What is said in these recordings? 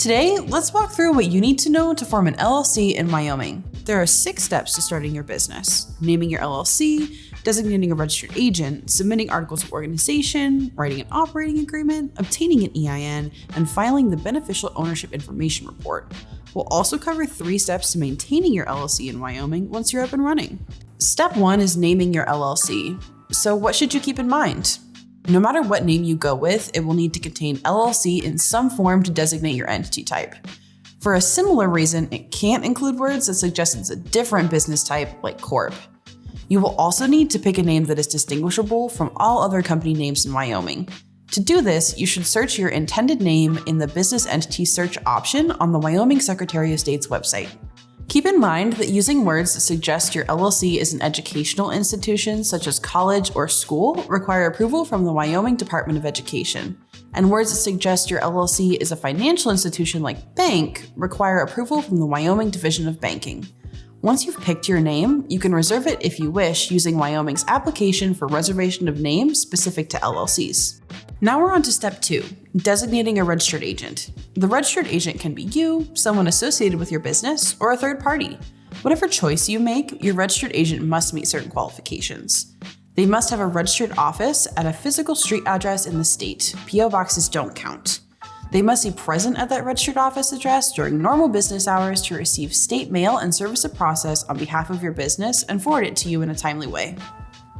Today, let's walk through what you need to know to form an LLC in Wyoming. There are 6 steps to starting your business: naming your LLC, designating a registered agent, submitting articles of organization, writing an operating agreement, obtaining an EIN, and filing the beneficial ownership information report. We'll also cover 3 steps to maintaining your LLC in Wyoming once you're up and running. Step 1 is naming your LLC. So what should you keep in mind? No matter what name you go with, it will need to contain LLC in some form to designate your entity type. For a similar reason, it can't include words that suggest it's a different business type, like Corp. You will also need to pick a name that is distinguishable from all other company names in Wyoming. To do this, you should search your intended name in the Business Entity Search option on the Wyoming Secretary of State's website. Keep in mind that using words that suggest your LLC is an educational institution such as college or school require approval from the Wyoming Department of Education, and words that suggest your LLC is a financial institution like bank require approval from the Wyoming Division of Banking. Once you've picked your name, you can reserve it if you wish using Wyoming's application for reservation of names specific to LLCs. Now we're on to step 2, designating a registered agent. The registered agent can be you, someone associated with your business, or a third party. Whatever choice you make, your registered agent must meet certain qualifications. They must have a registered office at a physical street address in the state. PO boxes don't count. They must be present at that registered office address during normal business hours to receive state mail and service a process on behalf of your business and forward it to you in a timely way.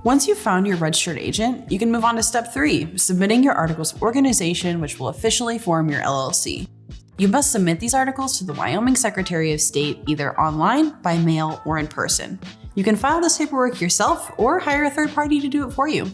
Once you've found your registered agent, you can move on to step 3, submitting your articles of organization, which will officially form your LLC. You must submit these articles to the Wyoming Secretary of State either online, by mail, or in person. You can file this paperwork yourself or hire a third party to do it for you.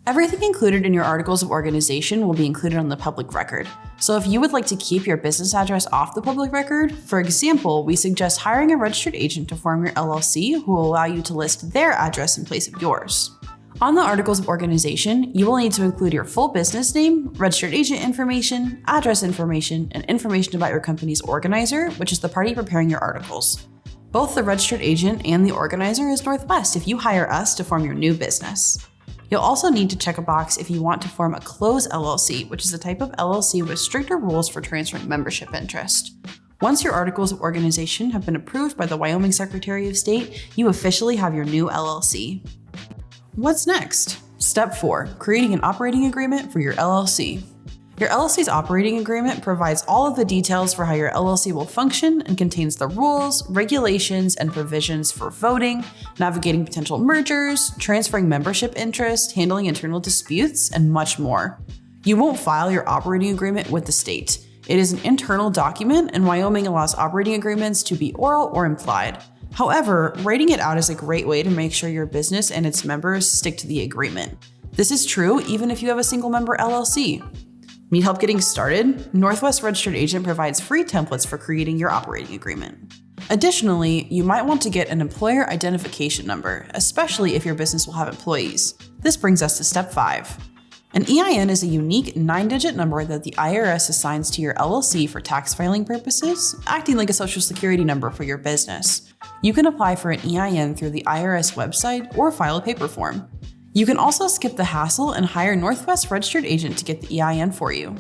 Everything included in your articles of organization will be included on the public record. So if you would like to keep your business address off the public record, for example, we suggest hiring a registered agent to form your LLC who will allow you to list their address in place of yours. On the articles of organization, you will need to include your full business name, registered agent information, address information, and information about your company's organizer, which is the party preparing your articles. Both the registered agent and the organizer is Northwest if you hire us to form your new business. You'll also need to check a box if you want to form a Close LLC, which is a type of LLC with stricter rules for transferring membership interest. Once your articles of organization have been approved by the Wyoming Secretary of State, you officially have your new LLC. What's next? Step 4, creating an operating agreement for your LLC. Your LLC's operating agreement provides all of the details for how your LLC will function and contains the rules, regulations, and provisions for voting, navigating potential mergers, transferring membership interest, handling internal disputes, and much more. You won't file your operating agreement with the state. It is an internal document, and Wyoming allows operating agreements to be oral or implied. However, writing it out is a great way to make sure your business and its members stick to the agreement. This is true even if you have a single member LLC. Need help getting started? Northwest Registered Agent provides free templates for creating your operating agreement. Additionally, you might want to get an employer identification number, especially if your business will have employees. This brings us to step 5. An EIN is a unique 9-digit number that the IRS assigns to your LLC for tax filing purposes, acting like a social security number for your business. You can apply for an EIN through the IRS website or file a paper form. You can also skip the hassle and hire Northwest Registered Agent to get the EIN for you.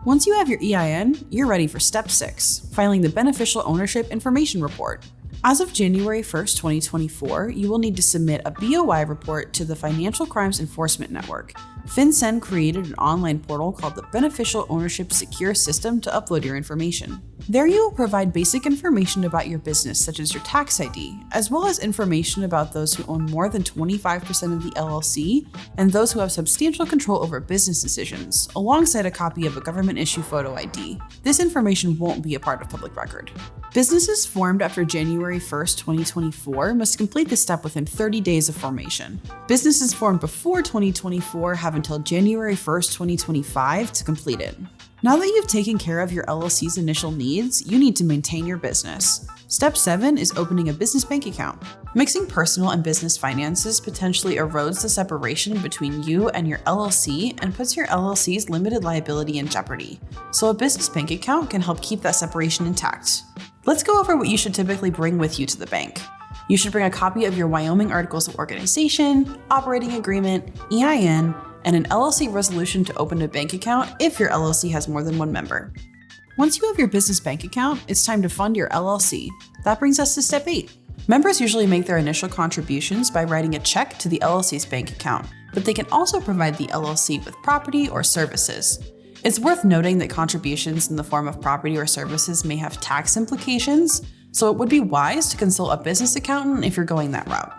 Once you have your EIN, you're ready for step 6, filing the Beneficial Ownership Information Report. As of January 1st, 2024, you will need to submit a BOI report to the Financial Crimes Enforcement Network. FinCEN created an online portal called the Beneficial Ownership Secure System to upload your information. There you will provide basic information about your business, such as your tax ID, as well as information about those who own more than 25% of the LLC and those who have substantial control over business decisions, alongside a copy of a government-issue photo ID. This information won't be a part of public record. Businesses formed after January 1st, 2024 must complete this step within 30 days of formation. Businesses formed before 2024 have until January 1st, 2025 to complete it. Now that you've taken care of your LLC's initial needs, you need to maintain your business. Step 7 is opening a business bank account. Mixing personal and business finances potentially erodes the separation between you and your LLC and puts your LLC's limited liability in jeopardy. So a business bank account can help keep that separation intact. Let's go over what you should typically bring with you to the bank. You should bring a copy of your Wyoming Articles of Organization, operating agreement, EIN, and an LLC resolution to open a bank account if your LLC has more than one member. Once you have your business bank account, it's time to fund your LLC. That brings us to step 8. Members usually make their initial contributions by writing a check to the LLC's bank account, but they can also provide the LLC with property or services. It's worth noting that contributions in the form of property or services may have tax implications, so it would be wise to consult a business accountant if you're going that route.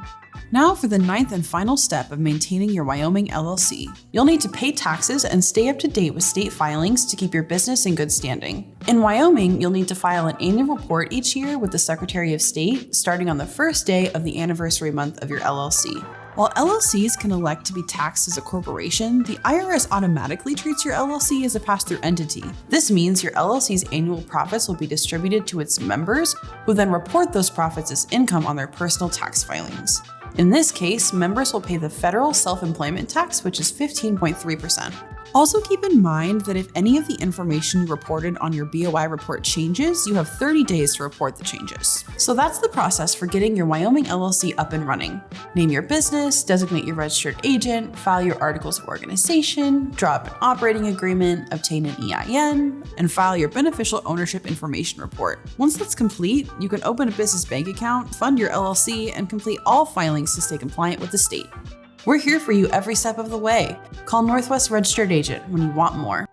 Now for the 9th and final step of maintaining your Wyoming LLC. You'll need to pay taxes and stay up to date with state filings to keep your business in good standing. In Wyoming, you'll need to file an annual report each year with the Secretary of State starting on the first day of the anniversary month of your LLC. While LLCs can elect to be taxed as a corporation, the IRS automatically treats your LLC as a pass-through entity. This means your LLC's annual profits will be distributed to its members, who then report those profits as income on their personal tax filings. In this case, members will pay the federal self-employment tax, which is 15.3%. Also keep in mind that if any of the information you reported on your BOI report changes, you have 30 days to report the changes. So that's the process for getting your Wyoming LLC up and running. Name your business, designate your registered agent, file your articles of organization, draw up an operating agreement, obtain an EIN, and file your beneficial ownership information report. Once that's complete, you can open a business bank account, fund your LLC, and complete all filings to stay compliant with the state. We're here for you every step of the way. Call Northwest Registered Agent when you want more.